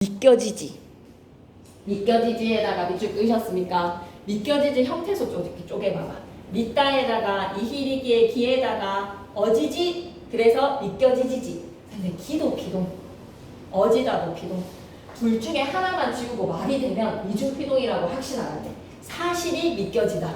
믿겨지지. 믿겨지지에다가 밑줄 끄셨습니까? 믿겨지지 형태소 쪼개봐봐. 믿다에다가 이히리기의 기에다가 어지지. 그래서 믿겨지지지. 근데 기도 피동. 어지다도 피동. 둘 중에 하나만 지우고 말이 되면 이중피동이라고 확신하면 돼. 사실이 믿겨지다.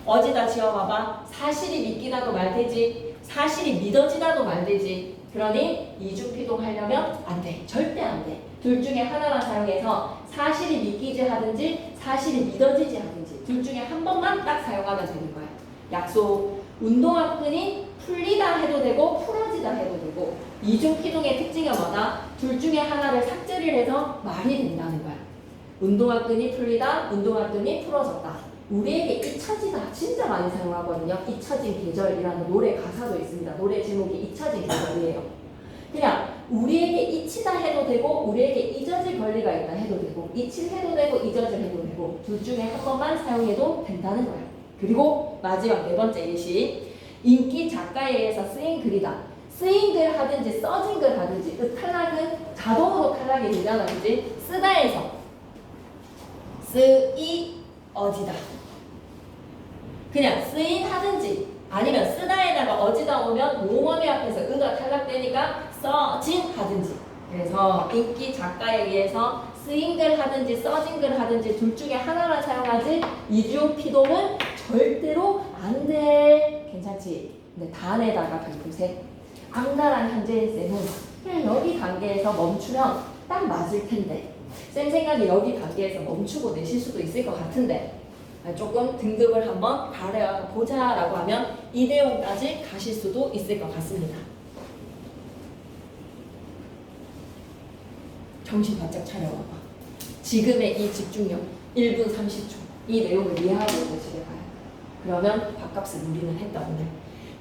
어지다 지워봐봐. 사실이 믿기다도 말되지. 사실이 믿어지다도 말되지. 그러니 이중피동 하려면 안 돼. 절대 안 돼. 둘 중에 하나만 사용해서 사실이 믿기지 하든지 사실이 믿어지지 하든지 둘 중에 한 번만 딱 사용하면 되는 거야. 약속. 운동화끈이 풀리다 해도 되고 풀어지다 해도 되고 이중피동의 특징이 뭐다? 둘 중에 하나를 삭제를 해서 말이 된다는 거야. 운동화끈이 풀리다, 운동화끈이 풀어졌다. 우리에게 잊혀지다 진짜 많이 사용하거든요. 잊혀진 계절이라는 노래 가사도 있습니다. 노래 제목이 잊혀진 계절이에요. 그냥 우리에게 잊히다 해도 되고 우리에게 잊어질 권리가 있다 해도 되고 잊힐 해도 되고 잊어질 해도 되고 둘 중에 한 번만 사용해도 된다는 거예요. 그리고 마지막 네 번째 예시. 인기 작가에 의해서 쓰인 글이다. 쓰인 글 하든지 써진 글 하든지 탈락은 자동으로 탈락이 되잖아. 그지? 쓰다에서 쓰이어지다. 그냥 쓰인 하든지 아니면 쓰다에다가 어지다 오면 모음어미 앞에서 의가 탈락되니까 써진 하든지. 그래서 인기 작가에 의해서 쓰인 글 하든지 써진 글 하든지 둘 중에 하나만 사용하지 이중피동은 절대로 안 돼. 괜찮지? 근데 단에다가 별표색. 악랄한 현재의 쌤은 그냥 여기 단계에서 멈추면 딱 맞을 텐데 쌤 생각에 여기 단계에서 멈추고 내실 수도 있을 것 같은데 조금 등급을 한번 가려보자 라고 하면 이 내용까지 가실 수도 있을 것 같습니다. 정신 바짝 차려봐봐. 지금의 이 집중력 1분 30초 이 내용을 이해하고 있는 집에 가요. 그러면 밥값을 우리는 했다 오늘.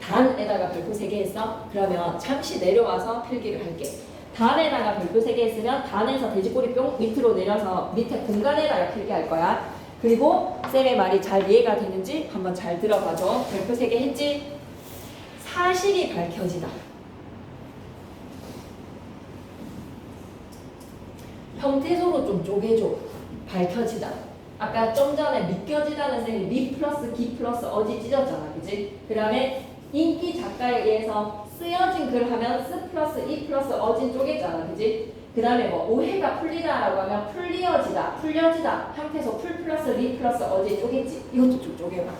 단에다가 별표 3개 했어? 그러면 잠시 내려와서 필기를 할게. 단에다가 별표 3개 했으면 단에서 돼지꼬리 뿅 밑으로 내려서 밑에 공간에다가 필기할 거야. 그리고 쌤의 말이 잘 이해가 되는지 한번 잘 들어봐줘. 별표 3개 했지? 사실이 밝혀지다. 형태소로 좀 쪼개줘. 밝혀지다. 아까 좀 전에 믿겨지다는 쌤이 미 플러스 기 플러스 어지 찢었잖아. 그지? 그 다음에 인기 작가에 의해서 쓰여진 글 하면 쓰 플러스 이 플러스 어진 쪼갰잖아. 그지? 그 다음에 뭐 오해가 풀리다라고 하면 풀리어지다, 풀려지다. 형태소 풀 플러스 리 플러스 어지 쪼갰지. 이것도 좀 쪼개봐.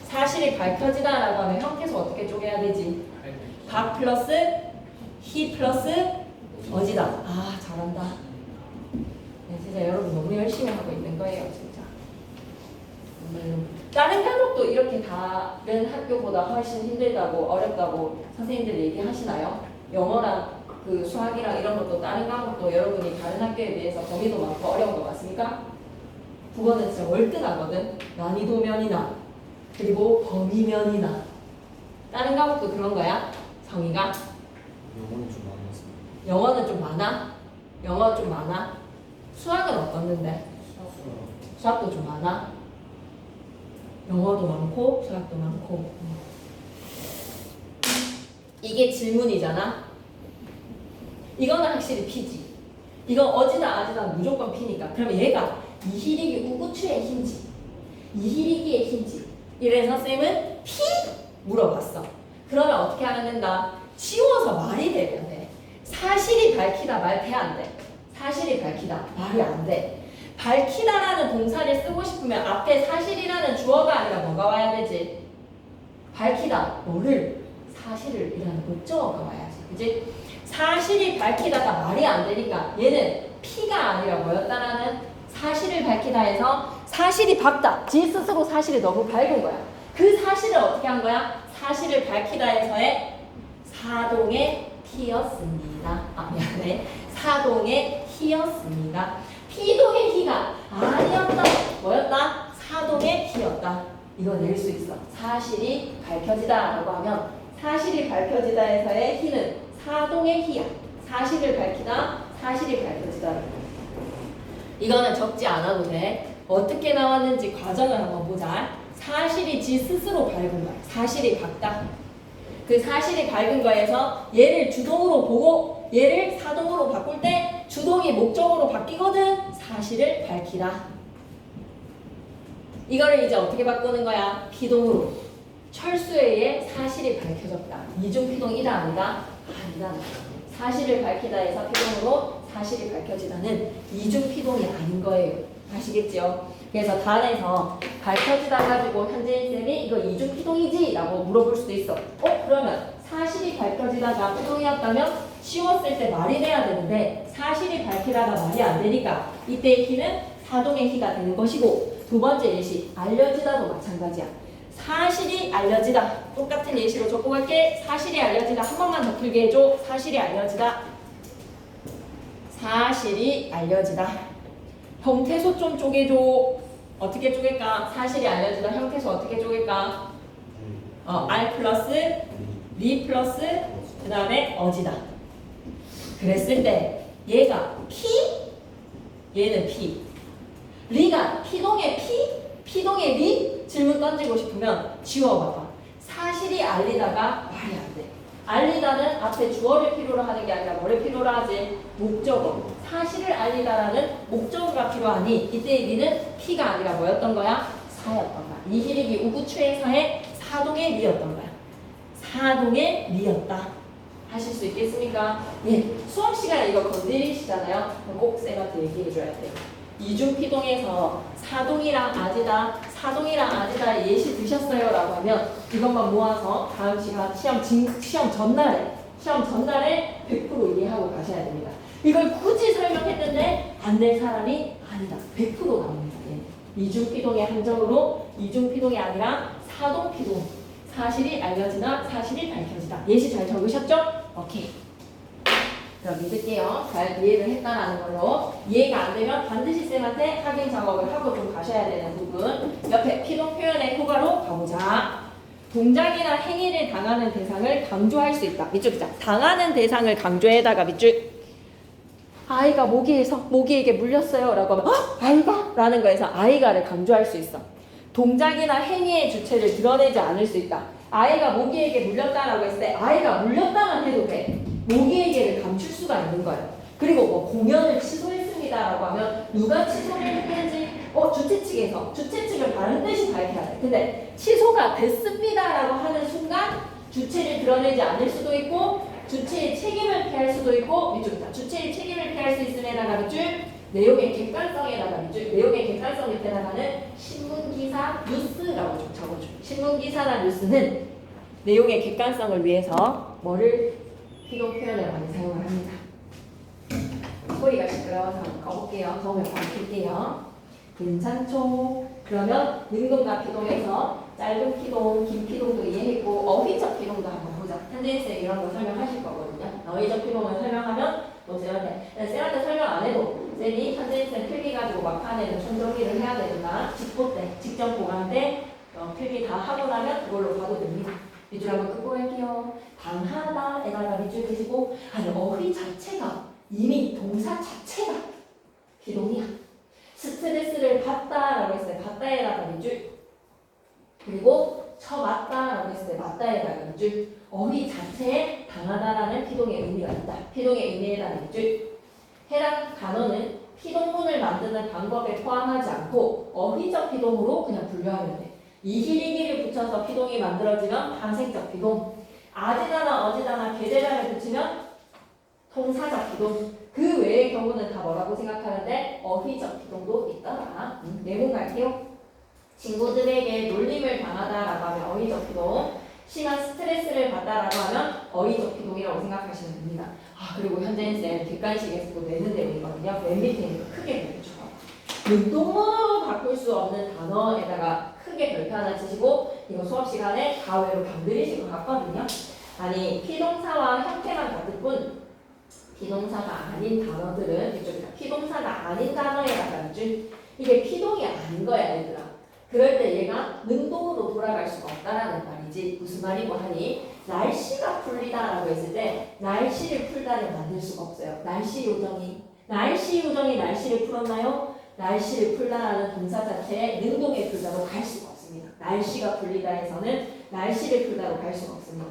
사실이 밝혀지다라고 하면 형태소 어떻게 쪼개야 되지? 박 플러스 히 플러스 어지다. 아 잘한다. 네, 진짜 여러분 너무 열심히 하고 있는 거예요. 진짜. 다른 과목도 이렇게 다른 학교보다 훨씬 힘들다고 어렵다고 선생님들 얘기하시나요? 영어랑 그 수학이랑 이런 것도 다른 과목도 여러분이 다른 학교에 비해서 범위도 많고 어려운 거 맞습니까? 국어는 진짜 월등하거든. 난이도면이나 그리고 범위면이나 다른 과목도 그런 거야? 성의가? 영어는 좀 많았습니다. 영어는 좀 많아? 영어 좀 많아? 수학은 어떻는데? 수학도 좀 많아? 영어도 많고 수학도 많고. 이게 질문이잖아. 이거는 확실히 P지. 이건 어지다 아지다 무조건 P니까. 그러면 얘가 이히리기 우구추의 힌지 이히리기의 힌지 이래서 쌤은 P? 물어봤어. 그러면 어떻게 하면 된다? 치워서 말이 되면 돼. 사실이 밝히다 말 돼 안 돼? 사실이 밝히다 말이 안 돼. 밝히다라는 동사를 쓰고 싶으면 앞에 사실이라는 주어가 아니라 뭐가 와야 되지? 밝히다 뭐를? 사실을 이라는 목적어가 와야지. 그지? 사실이 밝히다가 말이 안 되니까 얘는 P가 아니라 뭐였다라는 사실을 밝히다 해서 사실이 밝다. 지 스스로 사실이 너무 밝은 거야. 그 사실을 어떻게 한 거야? 사실을 밝히다 해서의 사동의 T였습니다. 아 미안해. 사동의 T였습니다. P동의 T가 아니었다. 뭐였다? 사동의 T였다. 이거 낼 수 있어. 사실이 밝혀지다 라고 하면 사실이 밝혀지다 해서의 T는 사동의 T야. 사실을 밝히다, 사실이 밝혀지다. 이거는 적지 않아도 돼. 어떻게 나왔는지 과정을 한번 보자. 사실이 지 스스로 밝은 거야. 사실이 밝다. 그 사실이 밝은 거에서 얘를 주동으로 보고 얘를 사동으로 바꿀 때 주동이 목적으로 바뀌거든. 사실을 밝히다. 이거를 이제 어떻게 바꾸는 거야? 피동으로. 철수에 의해 사실이 밝혀졌다. 이중 피동이다 아니다? 아니다. 사실을 밝히다 해서 피동으로 사실이 밝혀지다는 이중 피동이 아닌 거예요. 아시겠죠? 그래서 단에서 밝혀지다 가지고 현재인 쌤이 이거 이중 피동이지? 라고 물어볼 수도 있어. 그러면 사실이 밝혀지다가 피동이었다면 쉬웠을 때 말이 돼야 되는데 사실이 밝히다가 말이 안 되니까 이때의 희는 사동의 희가 되는 것이고 두 번째 예시 알려지다도 마찬가지야. 사실이 알려지다. 똑같은 예시로 적고 갈게. 사실이 알려지다. 한 번만 더 풀게 해줘. 사실이 알려지다. 사실이 알려지다. 형태소 좀 쪼개줘. 어떻게 쪼갤까? 사실이 알려지다. 형태소 어떻게 쪼갤까? R 플러스 리 플러스 그 다음에 어지다. 그랬을 때 얘가 P, 얘는 P. 리가 P동의 P, P동의 리? 질문 던지고 싶으면 지워봐봐. 사실이 알리다가 말이 안 돼. 알리다는 앞에 주어를 필요로 하는 게 아니라 뭐를 필요로 하지? 목적어. 사실을 알리다라는 목적어가 필요하니 이때의 리는 P가 아니라 뭐였던 거야? 사였던 거야. 이희릭이 우구추행사의 사동의 리였던 거야. 사동의 리였다. 하실 수 있겠습니까? 예, 수업 시간에 이거 건드리시잖아요. 꼭 쌤한테 얘기해줘야 돼요. 이중피동에서 사동이랑 아지다, 사동이랑 아지다 예시 드셨어요? 라고 하면 이것만 모아서 다음 시간 시험 전날에 100% 이해하고 가셔야 됩니다. 이걸 굳이 설명했는데 안 될 사람이 아니다. 100% 나옵니다. 예. 이중피동의 함정으로 이중피동이 아니라 사동피동. 사실이 알려지나 사실이 밝혀지다. 예시 잘 적으셨죠? 오케이. 그럼 믿을게요. 잘 이해를 했다라는 걸로. 이해가 안 되면 반드시 쌤한테 확인 작업을 하고 좀 가셔야 되는 부분. 옆에 피동 표현의 효과로 가보자. 동작이나 행위를 당하는 대상을 강조할 수 있다. 밑줄 자 당하는 대상을 강조해다가 밑줄. 아이가 모기에게 물렸어요 라고 하면 아이가? 라는 거에서 아이가를 강조할 수 있어. 동작이나 행위의 주체를 드러내지 않을 수 있다. 아이가 모기에게 물렸다라고 했을 때 아이가 물렸다만 해도 돼. 모기에게를 감출 수가 있는 거예요. 그리고 뭐 공연을 취소했습니다라고 하면 누가 취소를 했는지 주최 측에서 주최 측을 반드시 밝혀야 돼. 근데 취소가 됐습니다라고 하는 순간 주체를 드러내지 않을 수도 있고 주체의 책임을 피할 수도 있고 밑줄입니다. 주체의 책임을 피할 수 있음에다가 밑줄 내용의 객관성에다가 밑줄 내용의 객관성 밑에다가는 신문기사 뉴스라고 좀 적어줘. 신문기사나 뉴스는 내용의 객관성을 위해서 뭐를 피동 표현을 많이 사용을 합니다. 소리가 시끄러워서 한번 꺼볼게요. 정을 밝힐게요. 괜찮죠? 그러면 능동과 피동에서 짧은 피동, 긴 피동도 이해했고 어휘적 피동도 한번 보자. 현재쌤 이런 거 설명하실 거거든요. 어휘적 피동을 설명하면 또 쌤한테 설명 안 해도 쌤이 현재쌤 필기 가지고 막판에는 손정리를 해야 되구나. 직보 때, 직전 보관 때 필기 다 하고 나면 그걸로 가도 됩니다. 밑줄 한번 끄고 할게요. 당하다 에다가 밑줄 그시고 아니 어휘 자체가 이미 동사 자체가 비동이야. 스트레스를 받다라고 했을 때 받다에다가 밑줄 그리고 쳐맞다라고 했을 때 맞다에다가 밑줄 어휘 자체에 당하다라는 피동의 의미가 있다. 피동의 의미에다가 밑줄 해당 단어는 피동문을 만드는 방법에 포함하지 않고 어휘적 피동으로 그냥 분류하면 돼. 이희리기를 붙여서 피동이 만들어지면 방색적 피동, 아지다나 어지다나 게재다를 붙이면 통사적 피동. 그 외의 경우는 다 뭐라고 생각하는데 어휘적 피동도 있더라. 내용 갈게요. 친구들에게 놀림을 당하다라고 하면 어휘적 피동, 심한 스트레스를 받다라고 하면 어휘적 피동이라고 생각하시면 됩니다. 그리고 현재는 객관식에서도 내는 내용이거든요. 맨 밑에 있는 거 크게 내려줘요. 능동문으로 바꿀 수 없는 단어에다가 크게 별표 하나 치시고 이거 수업 시간에 가외로 건드리실 것 같거든요. 아니 피동사와 형태만 같을 뿐 피동사가 아닌 단어들은 이쪽이다. 피동사가 아닌 단어에다가 이게 피동이 아닌 거야 얘들아. 그럴 때 얘가 능동으로 돌아갈 수가 없다라는 말이지. 무슨 말이고 하니 날씨가 풀리다라고 했을 때 날씨를 풀다를 만들 수가 없어요. 날씨 요정이 날씨를 풀었나요? 날씨를 풀다라는 동사 자체에 능동의 풀다로 갈 수가 없습니다. 날씨가 풀리다에서는 날씨를 풀다로 갈 수가 없습니다.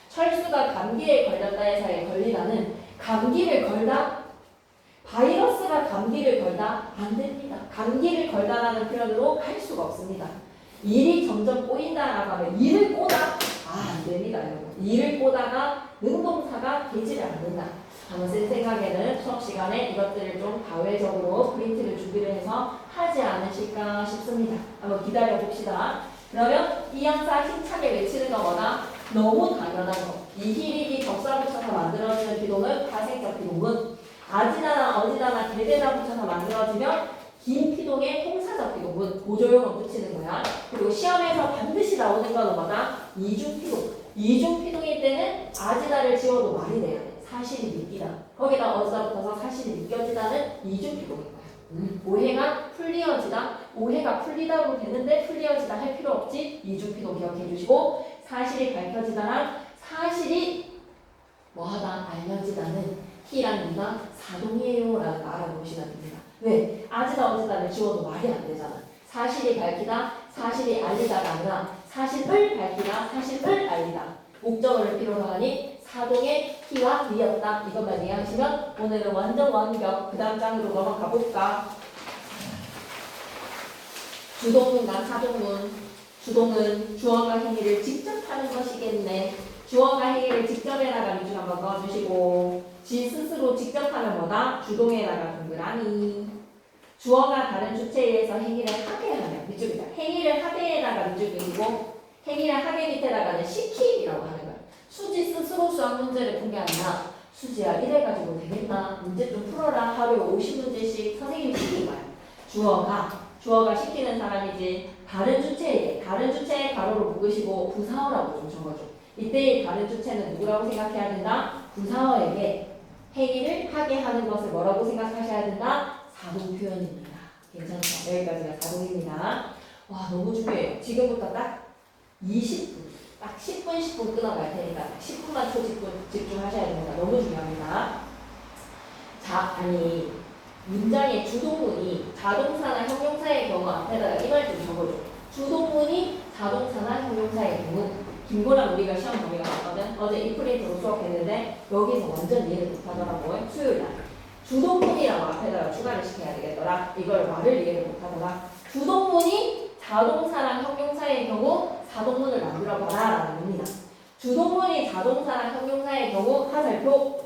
철수가 감기에 걸렸다에서의 걸리다는 감기를 걸다 바이러스가 감기를 걸다? 안 됩니다. 감기를 걸다라는 표현으로 할 수가 없습니다. 일이 점점 꼬인다라고 하면 일을 꼬다? 안 됩니다, 여러분. 일을 꼬다가 능동사가 되지를 않는다. 한번 쌤 생각에는 수업 시간에 이것들을 좀 가외적으로 프린트를 준비를 해서 하지 않으실까 싶습니다. 한번 기다려 봅시다. 그러면 이 항사 힘차게 외치는 것보다 너무 당연한 거. 이희리기 격사 붙여서 만들어지는 피동은 파생적 피동은 아지다나 어지다나 대대나 붙여서 만들어지면 긴 피동의 통사적 피동은 보조용을 붙이는 거야. 그리고 시험에서 반드시 나오는 건 뭐다? 이중 피동. 이중 피동일 때는 아지다를 지워도 말이 돼야 돼. 사실이 느끼다. 거기다 어지다 붙어서 사실이 느껴지다는 이중 피동인 거야. 오해가 풀리어지다. 오해가 풀리다로 됐는데 풀리어지다 할 필요 없지. 이중 피동 기억해 주시고 사실이 밝혀지다란 사실이 뭐하다 알려지다는 희랑 이가 사동이에요 라는 거 알아보시면 됩니다. 왜? 아지다 어지다를 지워도 말이 안 되잖아. 사실이 밝히다, 사실이 알리다가 아니라 사실을 밝히다, 사실을 알리다. 목적어를 필요로 하니 사동의 희와 미였다. 이것만 이해하시면 오늘은 완전 완벽. 그 다음 장으로 넘어가 볼까? 주동문과 사동문. 주동은 주어가 행위를 직접 하는 것이겠네. 주어가 행위를 직접 해나가 밑줄 한번 넣어주시고 지 스스로 직접 하는 뭐다? 주동에다가 동그라미. 주어가 다른 주체에 의해서 행위를 하게 하면 밑줄이다. 행위를 하게에다가 밑줄 그리고 행위를 하게 밑에다가는 시킴이라고 하는 거야. 수지 스스로 수학 문제를 푼 게 아니라 수지야 이래가지고 되겠나? 문제 좀 풀어라. 하루에 50문제씩 선생님이 시킨 거야. 주어가 시키는 사람이지 다른 주체의 가로로 묶으시고 부사어라고 좀 적어줘. 이때의 다른 주체는 누구라고 생각해야 된다? 부사어에게 행위를 하게 하는 것을 뭐라고 생각하셔야 된다? 사동 표현입니다. 괜찮죠? 여기까지가 사동입니다. 와 너무 중요해요. 지금부터 딱 20분, 딱 10분, 10분 끊어갈 테니까 10분만 초집중 집중하셔야 됩니다. 너무 중요합니다. 자, 아니 문장의 주동문이 자동사나 형용사의 경우 앞에다가 이 말 좀 적어줘. 주동문이 자동사나 형용사의 경우 김보랑 우리가 시험 범위가 맞거든. 어제 이프린트로 수업했는데 여기서 완전 이해를 못하더라고요. 수요일날. 주동문이라고 앞에다가 추가를 시켜야 되겠더라. 이걸 말을 이해를 못하더라. 주동문이 자동사랑 형용사의 경우 사동문을 만들어봐라 라는 겁니다. 주동문이 자동사랑 형용사의 경우 화살표.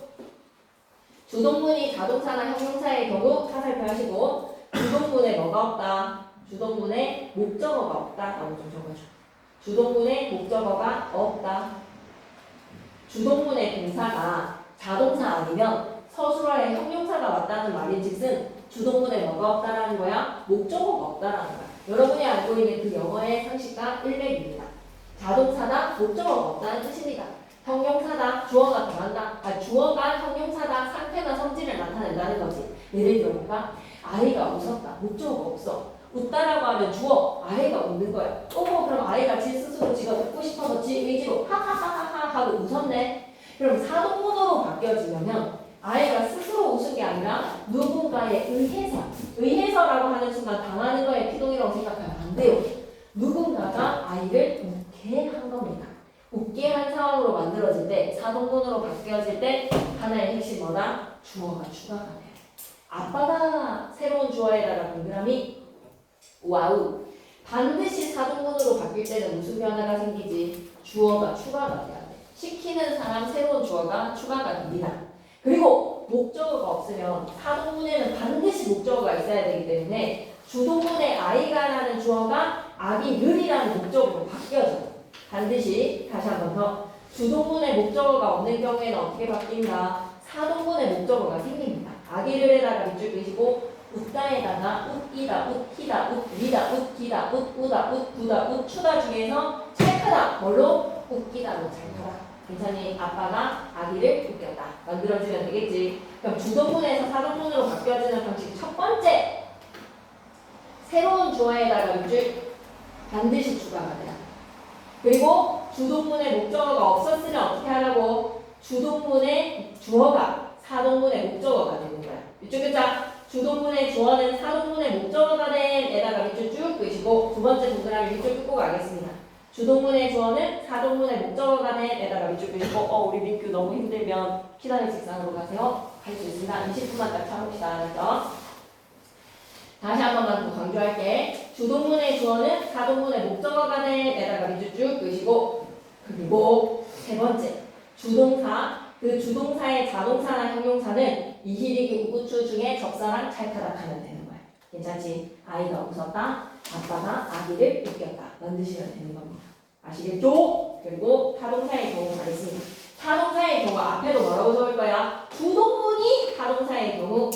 주동문이 자동사나 형용사의 경우 화살표 하시고 주동문에 뭐가 없다? 주동문에 목적어가 없다 라고 좀 적어줘. 주동문에 목적어가 없다. 주동문의 동사가 자동사 아니면 서술어에 형용사가 왔다는 말인즉슨 주동문에 뭐가 없다라는 거야? 목적어가 없다라는 거야. 여러분이 알고 있는 그 영어의 상식과 일맥입니다. 자동사다, 목적어가 없다는 뜻입니다. 형용사다, 주어가 더한다. 주어가 형용사다, 상태나 성질을 나타낸다는 거지. 예를 들어볼까? 아이가 웃었다. 목적어가 없어. 웃다라고 하면 주어, 아이가 웃는 거야. 그럼 아이가 지 스스로 지가 웃고 싶어서 지 의지로 하하하하하 하고 웃었네. 그럼 사동문으로 바뀌어지려면 아이가 스스로 웃은 게 아니라 누군가에 의해서라고 하는 순간 당하는 거에 피동이라고 생각하면 안 돼요. 누군가가 아이를 웃게 한 겁니다. 웃게 한 상황으로 만들어질 때 사동문으로 바뀌어질 때 하나의 핵심 뭐다? 주어가 추가가 돼요. 아빠가 새로운 주어에다가 동그라미 와우. 반드시 사동문으로 바뀔 때는 무슨 변화가 생기지? 주어가 추가가 돼야 돼. 시키는 사람 새로운 주어가 추가가 됩니다. 그리고 목적어가 없으면 사동문에는 반드시 목적어가 있어야 되기 때문에 주동문의 아이가라는 주어가 아기를이라는 목적어로 바뀌어져요. 반드시 다시 한 번 더 주동문의 목적어가 없는 경우에는 어떻게 바뀐다? 사동문의 목적어가 생깁니다. 아기를에다가 밑줄 그시고 웃다에다가 웃기다, 웃히다, 웃리다, 웃기다, 웃우다, 웃구다, 웃추다 중에서 잘 크다. 뭘로? 웃기다로 잘 크다. 괜찮니? 아빠가 아기를 웃겼다. 만들어주면 되겠지. 그럼 주동문에서 사동문으로 바뀌어지는 방식 첫 번째. 새로운 주어에다가 밑줄 반드시 추가가 돼요. 그리고 주동문의 목적어가 없었으면 어떻게 하라고? 주동문의 주어가 사동문의 목적어가 되는 거야. 이쪽 글자 주동문의 주어는 사동문의 목적어가 된 에다가 밑줄 쭉 그시고 두 번째 동그라미 밑줄 끄고 가겠습니다. 주동문의 주어는 사동문의 목적어가 된 에다가 밑줄 그시고 우리 민규 너무 힘들면 키다리 직선으로 가세요. 할 수 있습니다. 20분만 딱 참읍시다. 알았죠? 다시 한 번만 더 강조할게. 주동문의 주어는 사동문의 목적어가 돼.에다가 밑줄 쭉 그으시고, 그리고 세 번째 주동사, 그 주동사의 자동사나 형용사는 이히리기 우구추 중에 접사랑 찰카락 하면 되는 거야. 괜찮지? 아이가 웃었다, 아빠가 아기를 웃겼다 만드시면 되는 겁니다. 아시겠죠? 그리고 타동사의 경우가 있습니다. 타동사의 경우 앞에도 뭐라고 적을 거야? 주동문이 타동사의 경우,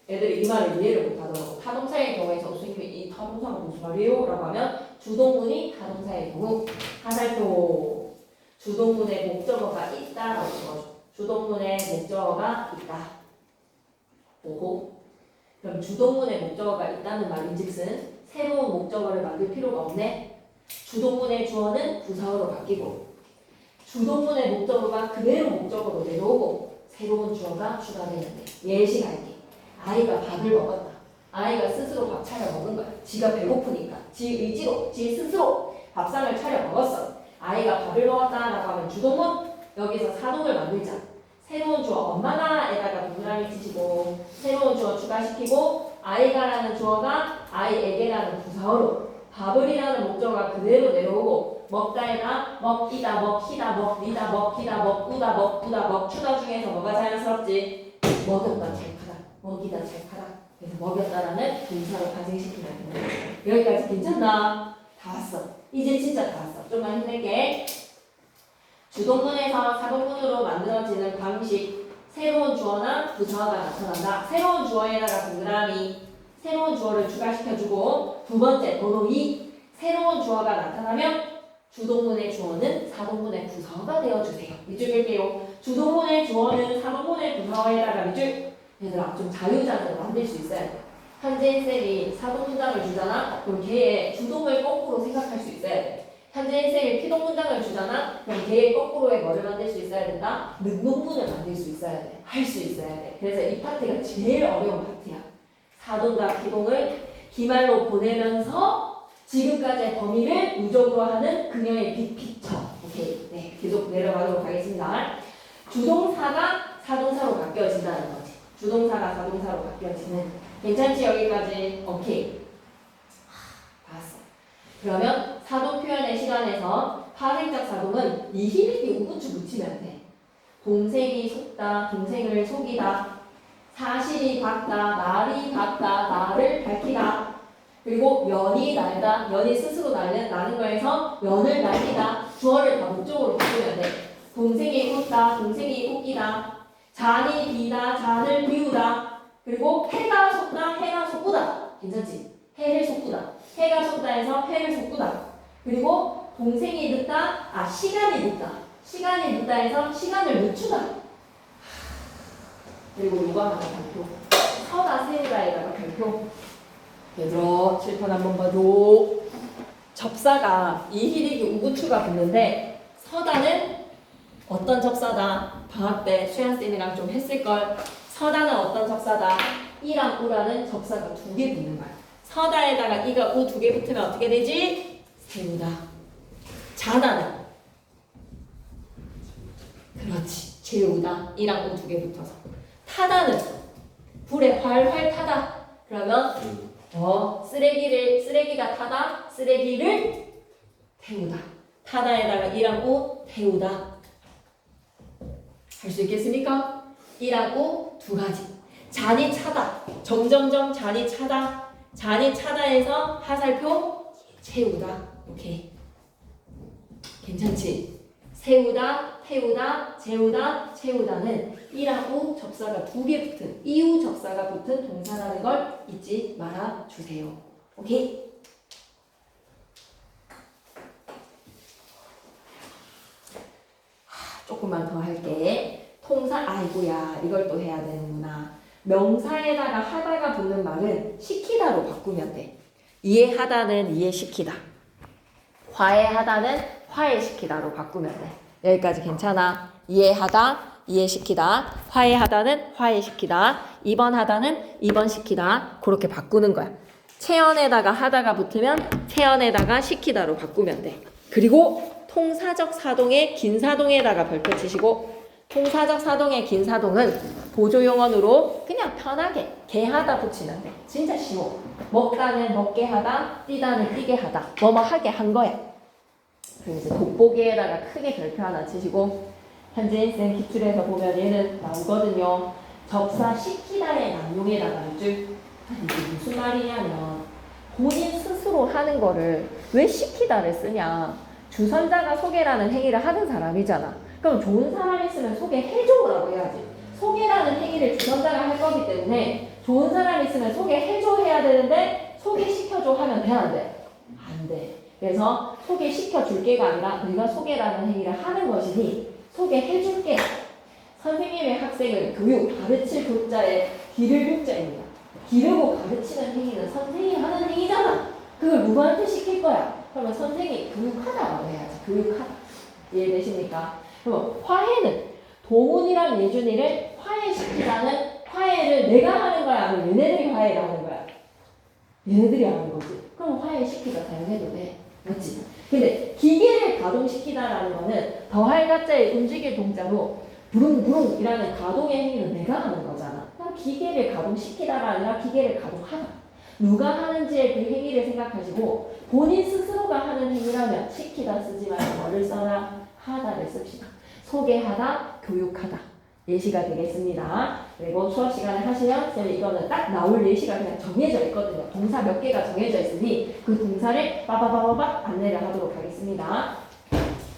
애들이 이 말을 이해를 못하더라고. 타동사의 경우에서 선생님이 이 타동사가 무슨 말이에요? 라고 하면 주동문이 타동사의 경우, 하살표 주동문의 목적어가 있다라고 적어줘. 주동문의 목적어가 있다. 보고, 그럼 주동문의 목적어가 있다는 말인즉슨 새로운 목적어를 만들 필요가 없네. 주동문의 주어는 부사어로 바뀌고, 주동문의 목적어가 그대로 목적어로 내려오고, 새로운 주어가 추가되는데. 예시갈게. 아이가 밥을 먹었다. 아이가 스스로 밥 차려 먹은 거야. 지가 배고프니까 지 의지로, 지 스스로 밥상을 차려 먹었어. 아이가 밥을 먹었다라고 하면 주동문, 여기서 사동을 만들자. 새로운 주어 엄마가에다가 동그라미 치시고, 새로운 주어 추가시키고, 아이가라는 주어가 아이에게라는 부사어로, 밥을이라는 목적어가 그대로 내려오고, 먹다에다 먹이다, 먹히다, 먹리다, 먹히다, 먹구다, 먹구다, 먹추다 중에서 뭐가 자연스럽지? 먹였다, 찰카다. 먹이다, 찰카다. 그래서 먹였다라는 동사로 발생시키면 됩니다. 여기까지 괜찮나? 다 왔어. 이제 진짜 다 왔어. 좀만 힘낼게. 주동문에서 사동문으로 만들어지는 방식, 새로운 주어나 부사어가 나타난다. 새로운 주어에다가 동그라미, 새로운 주어를 추가시켜주고, 두 번째 번호 2, 새로운 주어가 나타나면 주동문의 주어는 사동문의 부사어가 되어주세요. 밑줄 뺄게요. 주동문의 주어는 사동문의 부사어에다가 밑줄. 얘들아, 좀 자유자재로 만들 수 있어야 돼. 현재인 쌤이 사동문장을 주잖아? 그럼 걔의 주동을 거꾸로 생각할 수 있어야 돼. 현재인 쌤이 피동문장을 주잖아? 그럼 걔의 거꾸로에 뭐를 만들 수 있어야 된다? 능동문을 만들 수 있어야 돼. 할 수 있어야 돼. 그래서 이 파트가 제일 어려운 파트야. 사동과 피동을 기말로 보내면서 지금까지의 범위를 누적으로 하는 그녀의 빅픽처. 오케이. 네, 계속 내려가도록 하겠습니다. 주동사가 사동사로 바뀌어진다는 거지. 주동사가 사동사로 바뀌어지는. 괜찮지? 여기까지. 오케이. 봤어. 그러면 사동 표현의 시간에서 파생적 사동은 이히리기 우구추 붙이면 돼. 동생이 속다, 동생을 속이다. 사실이 밝다, 날이 밝다, 나를 밝히다. 그리고 연이 날다, 연이 스스로 나는 거에서 연을 날리다. 주어를 다 목적으로 바꾸면 돼. 동생이 웃다, 동생이 웃기다. 잔이 비다, 잔을 비우다. 그리고 해가 솟다, 해가 솟구다. 괜찮지? 해를 솟구다. 해가 솟다에서 해를 솟구다. 그리고 동생이 늦다, 시간이 늦다. 시간이 늦다에서 시간을 늦추다. 그리고 요거 하나 별표. 서다, 세우다에다가 별표. 얘들아, 칠판 한번 봐줘. 접사가 이히리기 우구추가 붙는데, 서다는 어떤 접사다? 방학 때 수연쌤이랑 좀 했을걸. 서다는 어떤 접사다? 이랑 우라는 접사가 두 개 붙는 거야. 서다에다가 이가 우 두 개 붙으면 어떻게 되지? 세우다. 자다는 그렇지, 재우다. 이랑 우 두 개 붙어서. 타다는 불에 활활 타다. 그러면 쓰레기가 타다, 쓰레기를 태우다. 타다에다가 이랑 우 태우다. 할 수 있겠습니까? 이랑 우 두 가지. 잔이 차다. 정정정 잔이 차다. 잔이 차다에서 하살표 채우다. 오케이. 괜찮지? 세우다, 태우다, 재우다, 채우다는 이랑 우 접사가 두 개 붙은, 이후 접사가 붙은 동사라는 걸 잊지 말아 주세요. 오케이? 조금만 더 할게. 통사, 아이고야, 이걸 또 해야 되는구나. 명사에다가 하다가 붙는 말은 시키다로 바꾸면 돼. 이해하다는 이해시키다. 화해하다는 화해시키다로 바꾸면 돼. 여기까지 괜찮아? 이해하다, 이해시키다. 화해하다는 화해시키다. 입원하다는 입원시키다. 그렇게 바꾸는 거야. 체언에다가 하다가 붙으면 체언에다가 시키다로 바꾸면 돼. 그리고 통사적 사동에 긴 사동에다가 별표 치시고, 통사적 사동의 긴 사동은 보조용언으로 그냥 편하게 개하다 붙이면 돼. 진짜 쉬워. 먹다는 먹게 하다, 뛰다는 뛰게 하다. 뭐뭐 하게 한 거야. 그리고 이제 돋보기에다가 크게 별표 하나 치시고 현재인생 기출에서 보면 얘는 나오거든요. 접사 시키다의 남용에다가 이게 무슨 말이냐면 본인 스스로 하는 거를 왜 시키다를 쓰냐. 주선자가 소개라는 행위를 하는 사람이잖아. 그럼 좋은 사람 있으면 소개해줘라고 해야지. 소개라는 행위를 주선자가 할 거기 때문에 좋은 사람 있으면 소개해줘 해야 되는데 소개시켜줘 하면 돼, 안 돼? 안 돼. 그래서 소개시켜줄게가 아니라 우리가 소개라는 행위를 하는 것이니 소개해줄게. 선생님의 학생을 가르칠 교자에 기를 교자입니다. 기르고 가르치는 행위는 선생님이 하는 행위잖아. 그걸 누구한테 시킬 거야? 그러면 선생님이 교육하다라고 해야지. 교육하다. 이해되십니까? 그럼 화해는 동훈이랑 예준이를 화해시키자는 화해를 내가 하는 거야? 아니면 얘네들이 화해를 하는 거야? 얘네들이 하는 거지. 그럼 화해시키자 사용해도 돼. 맞지? 근데 기계를 가동시키다라는 거는 더할 가짜의 움직일 동자로 부릉부릉이라는 가동의 행위는 내가 하는 거잖아. 그럼 기계를 가동시키다가 아니라 기계를 가동하다. 누가 하는지의 그 행위를 생각하시고 본인 스스로가 하는 행위라면 시키다 쓰지 말고 뭐를 써라? 하다를 씁시다. 소개하다, 교육하다. 예시가 되겠습니다. 그리고 수업 시간에 하시면 쌤이 이거는 딱 나올 예시가 그냥 정해져 있거든요. 동사 몇 개가 정해져 있으니 그 동사를 빠바바바박 안내를 하도록 하겠습니다.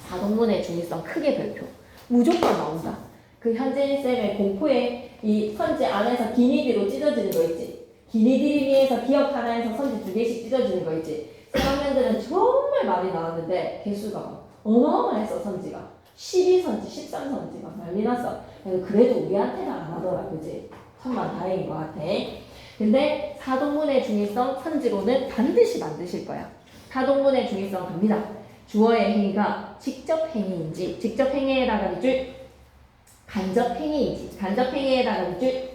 사동문의 중요성 크게 별표. 무조건 나온다. 그 현재인 쌤의 공포에 이 선지 안에서 기니디로 찢어지는 거 있지. 기니디를 위해서 기억 하나에서 선지 2개씩 찢어지는 거 있지. 3학년들은 정말 많이 나왔는데 개수가 어마어마했어. 선지가 12선지 13선지 막 난리 났어. 그래도 우리한테는 안 하더라. 그지? 천만 다행인 것 같아. 근데 사동문의 중요성 선지로는 반드시 만드실 거야. 사동문의 중요성 갑니다. 주어의 행위가 직접 행위인지 직접 행위에다가 밑줄 간접 행위인지 간접 행위에다가 밑줄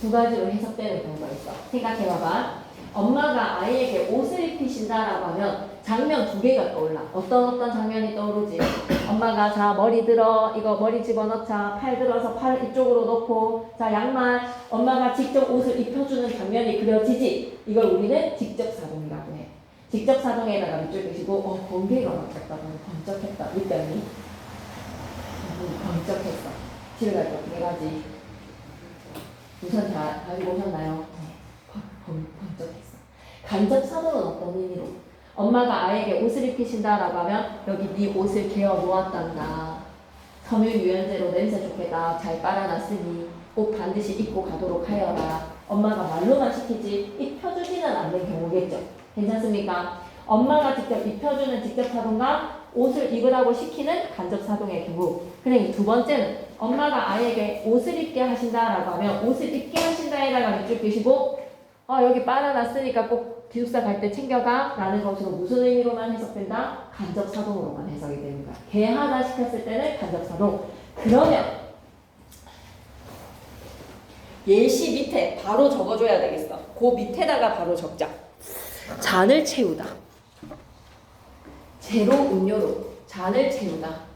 두 가지로 해석되는 경우가 있어. 생각해봐봐. 엄마가 아이에게 옷을 입히신다라고 하면 장면 2개가 떠올라. 어떤 장면이 떠오르지? 엄마가 자 머리 들어 이거 머리 집어넣자 팔 들어서 팔 이쪽으로 놓고 자 양말 엄마가 직접 옷을 입혀주는 장면이 그려지지. 이걸 우리는 직접 사동이라고 해. 직접 사동에다가 밑줄 그시고 번개가 맞췄다. 번쩍했다. 밑단이 번쩍했어. 집에 갈 때 어떻게 가지? 우선 다 가지고 오셨나요? 번쩍했어. 간접 사동은 어떤 의미로? 엄마가 아이에게 옷을 입히신다라고 하면 여기 네 옷을 개어 놓았단다. 섬유유연제로 냄새 좋게다. 잘 빨아놨으니 옷 반드시 입고 가도록 하여라. 엄마가 말로만 시키지 입혀주지는 않는 경우겠죠. 괜찮습니까? 엄마가 직접 입혀주는 직접 사동과 옷을 입으라고 시키는 간접 사동의 경우. 그래 두 번째는 엄마가 아이에게 옷을 입게 하신다라고 하면 옷을 입게 하신다에다가 밑줄 그시고 여기 빨아놨으니까 꼭 기숙사 갈 때 챙겨가 라는 것으로 무슨 의미로만 해석된다? 간접 사동으로만 해석이 되는 거야. 개하다 시켰을 때는 간접 사동. 그러면 예시 밑에 바로 적어줘야 되겠어. 그 밑에다가 바로 적자. 잔을 채우다. 제로 음료로 잔을 채우다.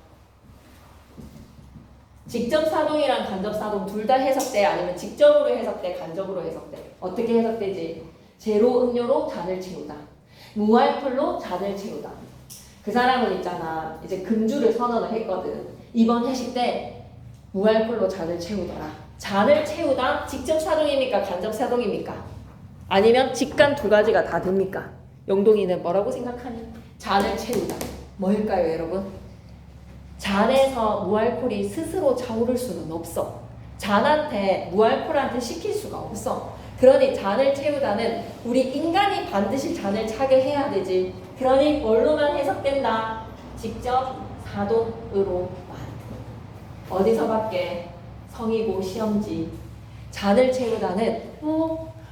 직접 사동이랑 간접 사동 둘 다 해석돼? 아니면 직접으로 해석돼? 간접으로 해석돼? 어떻게 해석되지? 제로 음료로 잔을 채우다. 무알콜로 잔을 채우다. 그 사람은 있잖아. 이제 금주를 선언을 했거든. 이번 회식 때 무알콜로 잔을 채우더라. 잔을 채우다 직접 사동입니까? 간접 사동입니까? 아니면 직간 두 가지가 다 됩니까? 영동이는 뭐라고 생각하니? 잔을 채우다. 뭘까요, 여러분? 잔에서 무알콜이 스스로 차오를 수는 없어. 잔한테 무알콜한테 시킬 수가 없어. 그러니 잔을 채우다는 우리 인간이 반드시 잔을 차게 해야 되지. 그러니 뭘로만 해석된다? 직접 사동으로만. 어디서밖에? 성이고 시험지. 잔을 채우다는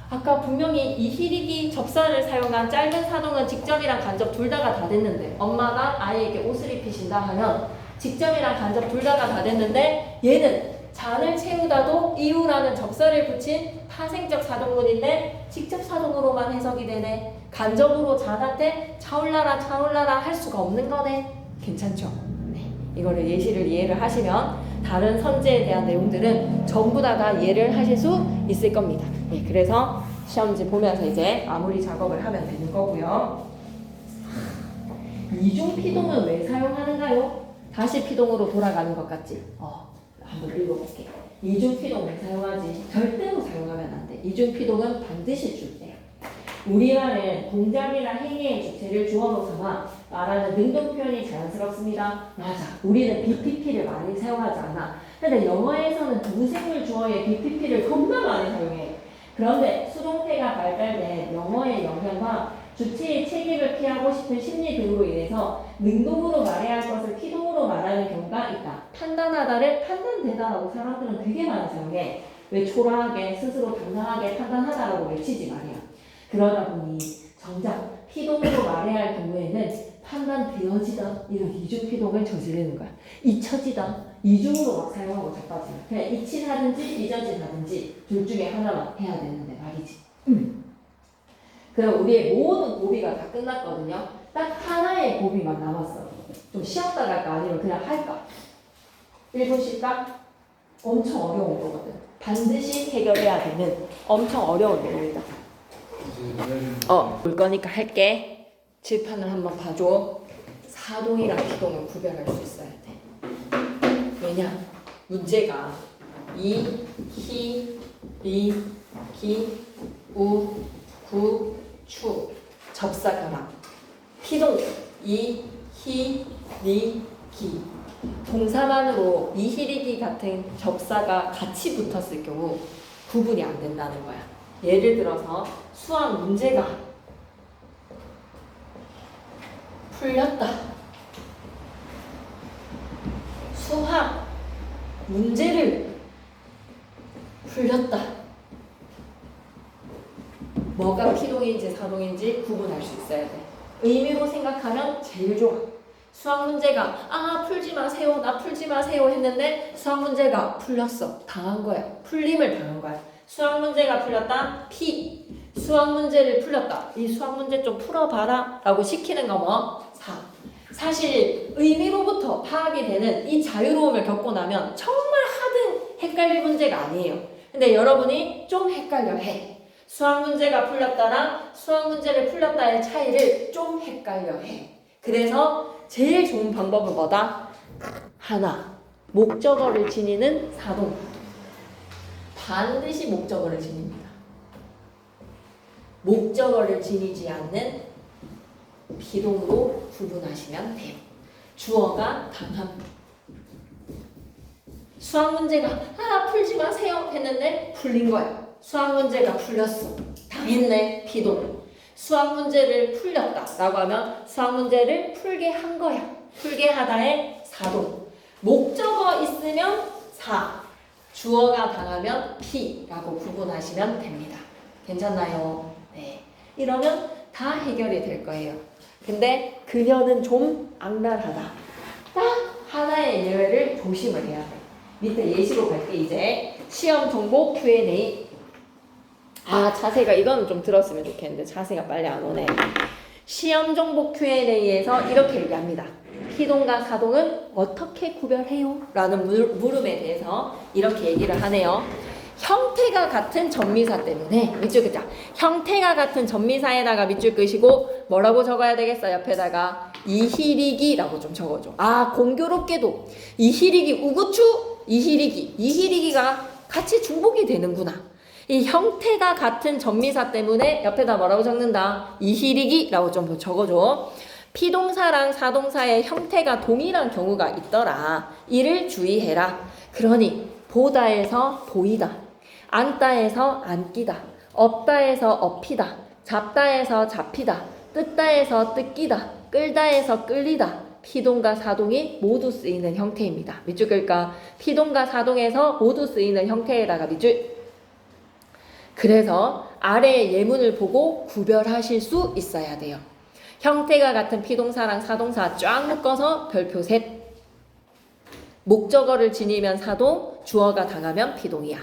아까 분명히 이희리기 접선을 사용한 짧은 사동은 직접이랑 간접 둘 다가 다 됐는데 엄마가 아이에게 옷을 입히신다 하면 직접이랑 간접 둘 다가 다 됐는데 얘는 잔을 채우다도 이유라는 접선을 붙인 파생적 사동문인데 직접 사동으로만 해석이 되네. 간접으로 잔한테 차올라라 할 수가 없는 거네. 괜찮죠? 네. 이거를 예시를 이해를 하시면 다른 선제에 대한 내용들은 전부 다 이해를 하실 수 있을 겁니다. 예, 그래서 시험지 보면서 이제 마무리 작업을 하면 되는 거고요. 이중 피동은 왜 사용하는가요? 다시 피동으로 돌아가는 것 같지? 한번 읽어볼게. 이중 피동 왜 사용하지? 절대로 사용하면 안 돼. 이중 피동은 반드시 줄 때. 우리말은 동작이나 행위의 주체를 주어로 삼아 말하는 능동 표현이 자연스럽습니다. 맞아. 우리는 BPP를 많이 사용하지 않아. 근데 영어에서는 부생물 주어의 BPP를 겁나 많이 사용해. 그런데 수동태가 발달된 영어의 영향과 주체의 책임을 피하고 싶은 심리 등으로 인해서 능동으로 말해야 할 것을 피동으로 말하는 경우가 있다. 판단하다를 판단되다라고 사람들은 되게 많이 사용해. 왜 초라하게 스스로 당당하게 판단하다라고 외치지 말이야. 그러다 보니 정작 피동으로 말해야 할 경우에는 판단되어지다 이런 이중 피동을 저지르는 거야. 잊혀지다 이중으로 막 사용하고 자빠지면 그냥 잊힌하든지 잊어진하든지 둘 중에 하나만 해야 되는데 말이지. 그럼 우리의 모든 고비가 다 끝났거든요. 딱 하나의 고비만 남았어. 좀 쉬었다 갈까 아니면 그냥 할까? 1분 쉴까? 엄청 어려운 거거든. 반드시 해결해야 되는 엄청 어려운 내용이다. 볼 거니까 할게. 칠판을 한번 봐줘. 사동이랑 피동을 구별할 수 있어야 돼. 왜냐? 문제가 이, 히, 리, 기, 우, 구, 추 접사 결합. 피동 이, 히, 리, 기. 동사만으로 이, 히, 리, 기 같은 접사가 같이 붙었을 경우 구분이 안 된다는 거야. 예를 들어서 수학 문제가 풀렸다. 수학 문제를 풀렸다. 뭐가 피동인지 사동인지 구분할 수 있어야 돼. 의미로 생각하면 제일 좋아. 수학 문제가 풀지 마세요. 나 풀지 마세요 했는데 수학 문제가 풀렸어. 당한 거야. 풀림을 당한 거야. 수학 문제가 풀렸다. 피. 수학 문제를 풀렸다. 이 수학 문제 좀 풀어봐라 라고 시키는 거 뭐? 사. 사실 의미로부터 파악이 되는 이 자유로움을 겪고 나면 정말 하등 헷갈릴 문제가 아니에요. 근데 여러분이 좀 헷갈려 해. 수학 문제가 풀렸다랑 수학 문제를 풀렸다의 차이를 좀 헷갈려 해. 그래서 제일 좋은 방법은 뭐다? 하나. 목적어를 지니는 사동. 반드시 목적어를 지닙니다. 목적어를 지니지 않는 비동으로 구분하시면 돼요. 주어가 당함. 수학 문제가 풀지 마세요 했는데 풀린 거야. 수학 문제가 풀렸어. 당했네. 비동. 수학 문제를 풀렸다 라고 하면 수학 문제를 풀게 한 거야. 풀게 하다의 사동. 목적어 있으면 사. 주어가 당하면 피라고 구분하시면 됩니다. 괜찮나요? 네. 이러면 다 해결이 될 거예요. 근데 그녀는 좀 악랄하다. 딱 하나의 예외를 조심을 해야 돼. 밑에 예시로 갈게 이제. 시험 정보 Q&A. 자세가 이거는 좀 들었으면 좋겠는데 자세가 빨리 안 오네. 시험 정보 Q&A에서 이렇게 얘기합니다. 피동과 사동은 어떻게 구별해요? 라는 물음에 대해서 이렇게 얘기를 하네요. 형태가 같은 전미사 때문에 밑줄 긋자. 형태가 같은 전미사에다가 밑줄 끄시고 뭐라고 적어야 되겠어? 옆에다가 이희리기라고 좀 적어줘. 공교롭게도 이희리기 우구추 이희리기가 같이 중복이 되는구나. 이 형태가 같은 전미사 때문에 옆에다 뭐라고 적는다? 이희리기라고 좀 적어줘. 피동사랑 사동사의 형태가 동일한 경우가 있더라. 이를 주의해라. 그러니 보다에서 보이다, 앉다에서 앉기다, 업다에서 업히다, 잡다에서 잡히다, 뜯다에서 뜯기다, 끌다에서 끌리다. 피동과 사동이 모두 쓰이는 형태입니다. 밑줄 끌까? 피동과 사동에서 모두 쓰이는 형태에다가 밑줄. 그래서 아래의 예문을 보고 구별하실 수 있어야 돼요. 형태가 같은 피동사랑 사동사 쫙 묶어서 별표 셋. 목적어를 지니면 사동, 주어가 당하면 피동이야.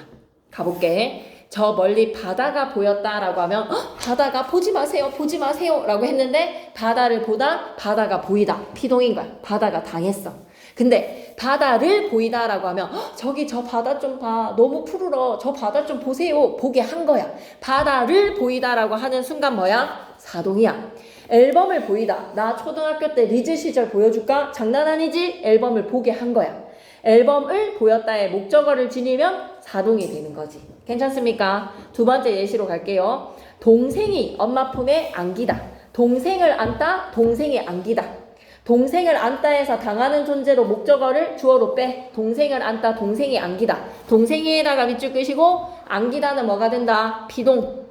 가볼게. 저 멀리 바다가 보였다라고 하면 바다가 보지 마세요 라고 했는데 바다를 보다 바다가 보이다. 피동인 거야. 바다가 당했어. 근데 바다를 보이다라고 하면 저기 저 바다 좀 봐. 너무 푸르러. 저 바다 좀 보세요. 보게 한 거야. 바다를 보이다라고 하는 순간 뭐야? 사동이야. 앨범을 보이다. 나 초등학교 때 리즈 시절 보여줄까? 장난 아니지? 앨범을 보게 한 거야. 앨범을 보였다의 목적어를 지니면 사동이 되는 거지. 괜찮습니까? 두 번째 예시로 갈게요. 동생이 엄마 품에 안기다. 동생을 안다. 동생이 안기다. 동생을 안다에서 당하는 존재로 목적어를 주어로 빼. 동생을 안다. 동생이 안기다. 동생이에다가 밑줄 끄시고 안기다는 뭐가 된다? 비동.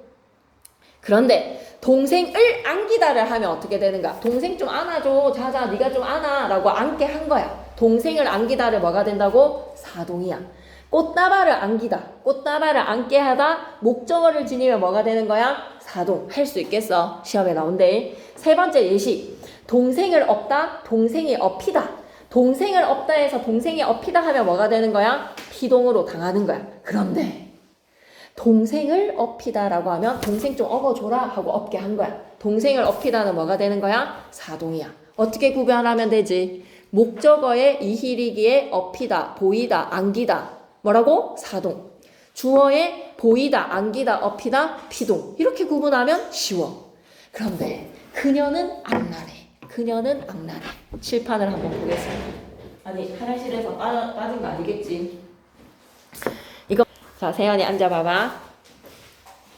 그런데 동생을 안기다를 하면 어떻게 되는가? 동생 좀 안아줘. 자자 네가 좀 안아 라고 안게 한 거야. 동생을 안기다를 뭐가 된다고? 사동이야. 꽃다발을 안기다. 꽃다발을 안게 하다. 목적어를 지니면 뭐가 되는 거야? 사동. 할 수 있겠어. 시험에 나온대. 세 번째 예시. 동생을 업다. 동생이 업히다. 동생을 업다 해서 동생이 업히다 하면 뭐가 되는 거야? 피동으로 당하는 거야. 그런데 동생을 업히다라고 하면 동생 좀 업어줘라 하고 업게 한 거야. 동생을 업히다는 뭐가 되는 거야? 사동이야. 어떻게 구별하면 되지? 목적어의 이히리기에 업히다, 보이다, 안기다. 뭐라고? 사동. 주어의 보이다, 안기다, 업히다, 피동. 이렇게 구분하면 쉬워. 그런데 그녀는 악랄해. 그녀는 악랄해. 칠판을 한번 보겠습니다. 아니 화장실에서 빠진 거 아니겠지? 이거 자 세연이 앉아봐봐.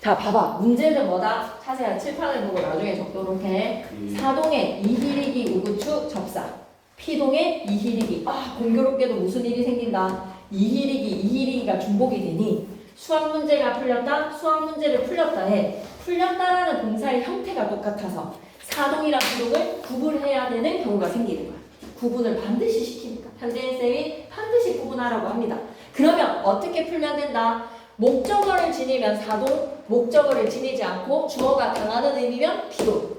자 봐봐. 문제는 뭐다? 자세한 칠판을 보고 나중에 적도록 해. 사동의 이히리기 우구추 접사. 피동의 이히리기. 아 공교롭게도 무슨 일이 생긴다. 이히리기가 중복이 되니 수학 문제가 풀렸다. 수학 문제를 풀렸다 해. 풀렸다라는 동사의 형태가 똑같아서 사동이랑 피동을 구분해야 되는 경우가 생기는 거야. 구분을 반드시 시킵니다. 현대인쌤이 반드시 구분하라고 합니다. 그러면 어떻게 풀면 된다? 목적어를 지니면 사동, 목적어를 지니지 않고 주어가 당하는 의미면 피동.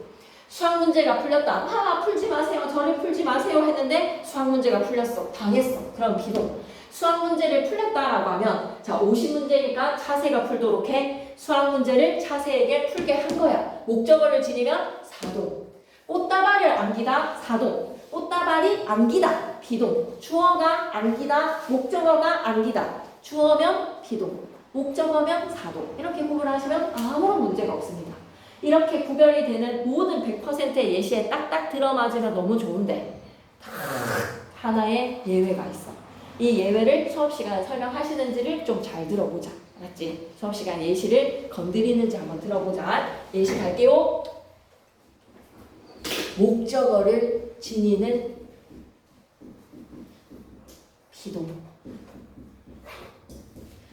수학 문제가 풀렸다. 풀지 마세요. 저를 풀지 마세요 했는데 수학 문제가 풀렸어. 당했어. 그럼 비동. 수학 문제를 풀렸다라고 하면 자 50문제니까 차세가 풀도록 해. 수학 문제를 차세에게 풀게 한 거야. 목적어를 지니면 사동. 꽃다발을 안기다. 사동. 꽃다발이 안기다. 비동. 주어가 안기다. 목적어가 안기다. 주어면 비동. 목적어면 사동. 이렇게 구분하시면 아무런 문제가 없습니다. 이렇게 구별이 되는 모든 100%의 예시에 딱딱 들어맞으면 너무 좋은데 하나의 예외가 있어. 이 예외를 수업시간에 설명하시는지를 좀 잘 들어보자. 알았지? 수업시간 예시를 건드리는지 한번 들어보자. 예시 갈게요. 목적어를 지니는 비동.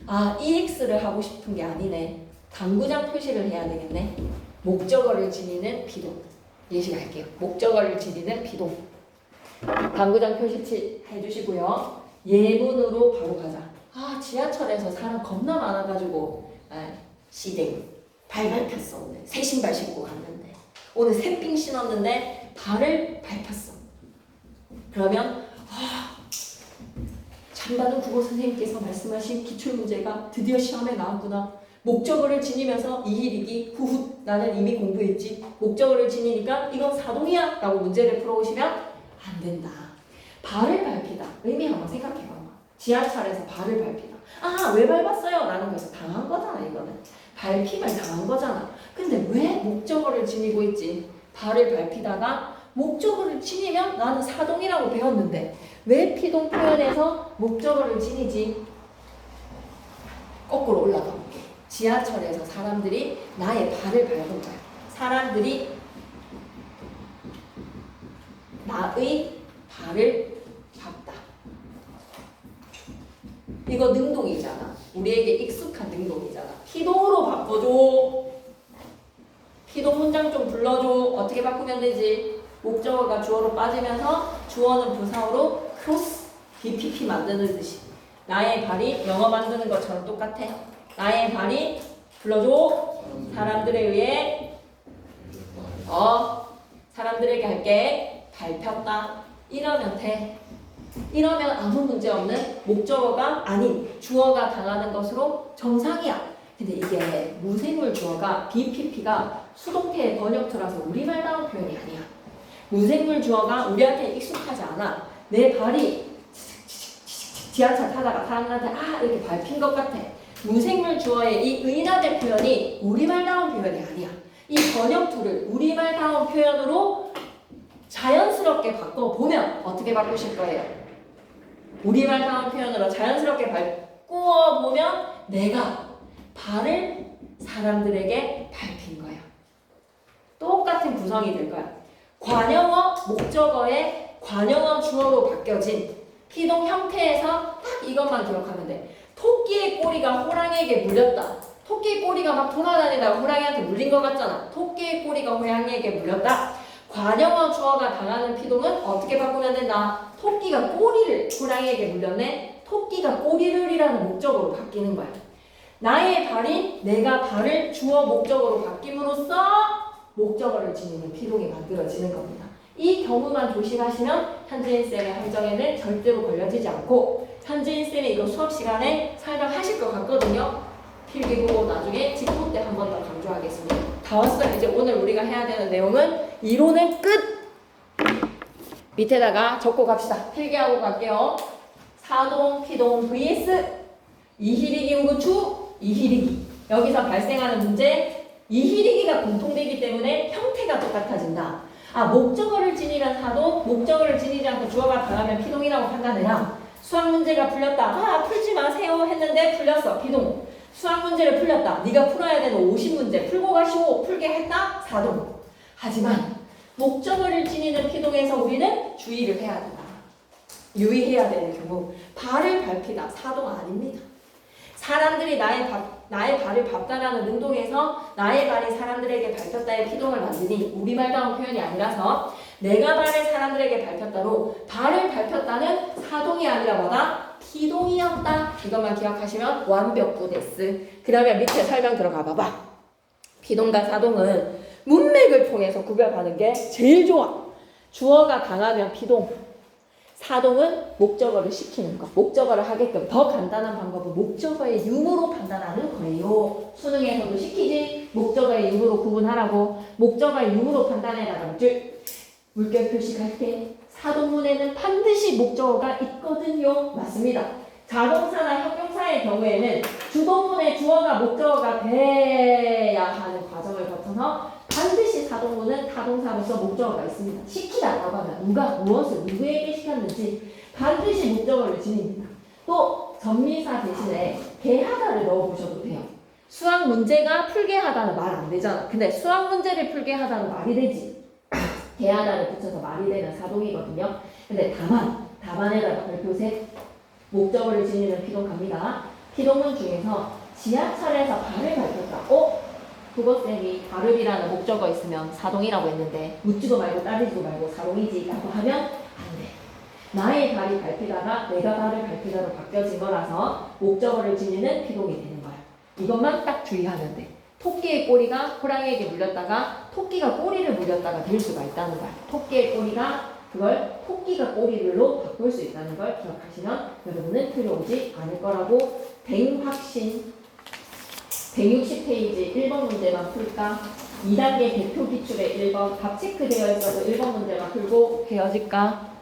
아, EX를 하고 싶은 게 아니네. 당구장 표시를 해야 되겠네. 목적어를 지니는 비동. 예시 갈게요. 목적어를 지니는 비동. 당구장 표시 해주시고요. 예문으로 바로 가자. 아 지하철에서 사람 겁나 많아가지고 시댕 발 밟혔어. 오늘 새 신발 신고 갔는데 오늘 새삥 신었는데 발을 밟혔어. 그러면 장단우 국어 선생님께서 말씀하신 기출문제가 드디어 시험에 나왔구나. 목적어를 지니면서 이히리기 후훗 나는 이미 공부했지. 목적어를 지니니까 이건 사동이야 라고 문제를 풀어오시면 안 된다. 발을 밟히다. 의미 한번 생각해봐. 지하철에서 발을 밟히다. 아, 왜 밟았어요? 라는 거에서 당한 거잖아, 이거는. 밟힘을 당한 거잖아. 근데 왜 목적어를 지니고 있지? 발을 밟히다가 목적어를 지니면 나는 사동이라고 배웠는데 왜 피동 표현에서 목적어를 지니지? 거꾸로 올라가 볼게. 지하철에서 사람들이 나의 발을 밟은 거야. 사람들이 나의 발을 밟다. 이거 능동이잖아. 우리에게 익숙한 능동이잖아. 피동으로 바꿔줘. 피동 문장 좀 불러줘. 어떻게 바꾸면 되지? 목적어가 주어로 빠지면서 주어는 부사어로 크로스 BPP 만드는 듯이. 나의 발이 영어 만드는 것처럼 똑같아. 나의 발이 불러줘. 사람들에 의해 사람들에게 할게. 밟혔다. 이러면 돼. 이러면 아무 문제 없는 목적어가 아닌 주어가 당하는 것으로 정상이야. 근데 이게 무생물 주어가 BPP가 수동태의 번역투라서 우리말다운 표현이 아니야. 무생물 주어가 우리한테 익숙하지 않아. 내 발이 지하철 타다가 사람들한테 아 이렇게 밟힌 것 같아. 무생물 주어의 이 의나대 표현이 우리말다운 표현이 아니야. 이 번역 툴을 우리말다운 표현으로 자연스럽게 바꿔보면 어떻게 바꾸실 거예요? 우리말다운 표현으로 자연스럽게 바꾸어 보면 내가 발을 사람들에게 밟힌 거야. 똑같은 구성이 될 거야. 관용어, 목적어의 관용어 주어로 바뀌어진 피동 형태에서 딱 이것만 기억하면 돼. 토끼의 꼬리가 호랑이에게 물렸다. 토끼의 꼬리가 막 돌아다니다가 호랑이한테 물린 것 같잖아. 토끼의 꼬리가 호랑이에게 물렸다. 관용어 주어가 당하는 피동은 어떻게 바꾸면 된다? 토끼가 꼬리를 호랑이에게 물렸네. 토끼가 꼬리를이라는 목적으로 바뀌는 거야. 나의 발이 내가 발을 주어 목적으로 바뀜으로써 목적어를 지니는 피동이 만들어지는 겁니다. 이 경우만 조심하시면 한지인쌤의 함정에는 절대로 걸려지지 않고 한지인쌤이 이거 수업 시간에 설명하실 것 같거든요. 필기 보고 나중에 직후 때 한 번 더 강조하겠습니다. 다 왔어요. 이제 오늘 우리가 해야 되는 내용은 이론은 끝! 밑에다가 적고 갑시다. 필기하고 갈게요. 사동, 피동, vs 이희리기 우구추, 이희리기. 여기서 발생하는 문제, 이희리기가 공통되기 때문에 형태가 똑같아진다. 아, 목적어를 지니면 사동, 목적어를 지니지 않고 주어가 당하면 피동이라고 판단해라. 수학 문제가 풀렸다. 아, 풀지 마세요 했는데 풀렸어. 피동. 수학 문제를 풀렸다. 네가 풀어야 되는 50문제 풀고 가시오. 풀게 했다. 사동. 하지만 목적어를 지니는 피동에서 우리는 주의를 해야 된다. 유의해야 되는 경우 발을 밟히다. 사동 아닙니다. 사람들이 나의 발을 밟다라는 능동에서 나의 발이 사람들에게 밟혔다의 피동을 만드니 우리말다운 표현이 아니라서 내가 발을 사람들에게 밟혔다로 발을 밟혔다는 사동이 아니라 뭐다? 피동이었다. 이것만 기억하시면 완벽부 데스. 그러면 밑에 설명 들어가 봐봐. 피동과 사동은 문맥을 통해서 구별하는 게 제일 좋아. 주어가 강하면 피동, 사동은 목적어를 시키는 것. 목적어를 하게끔 더 간단한 방법은 목적어의 유무로 판단하는 거예요. 수능에서도 시키지. 목적어의 유무로 구분하라고. 목적어의 유무로 판단해라는 줄. 물결 표시할 때 사동문에는 반드시 목적어가 있거든요. 맞습니다. 자동사나 형용사의 경우에는 주동문의 주어가 목적어가 돼야 하는 과정을 거쳐서 반드시 사동문은 타동사로서 목적어가 있습니다. 시키다라고 하면 누가 무엇을 누구에게 시켰는지 반드시 목적어를 지닙니다. 또 전미사 대신에 개하다를 넣어보셔도 돼요. 수학 문제가 풀게 하다는 말 안 되잖아. 근데 수학 문제를 풀게 하다는 말이 되지. 개하다를 붙여서 말이 되는 사동이거든요. 근데 다만에다가 별표셋 목적어를 지니는 피동 갑니다. 피동문 중에서 지하철에서 발을 밟혔다. 국어쌤이 발음이라는 목적어 있으면 사동이라고 했는데 묻지도 말고 따지지도 말고 사동이지 라고 하면 안 돼. 나의 발이 밟히다가 내가 발을 밟히다로 바뀌어진 거라서 목적어를 지니는 피동이 되는 거야. 이것만 딱 주의하면 돼. 토끼의 꼬리가 호랑이에게 물렸다가 토끼가 꼬리를 물렸다가 될 수가 있다는 거야. 토끼의 꼬리가 그걸 토끼가 꼬리를로 바꿀 수 있다는 걸 기억하시면 여러분은 틀려오지 않을 거라고 뱅확신 160페이지 1번 문제만 풀까? 2단계 대표 기출의 1번 답 체크되어 있어도 1번 문제만 풀고 헤어질까?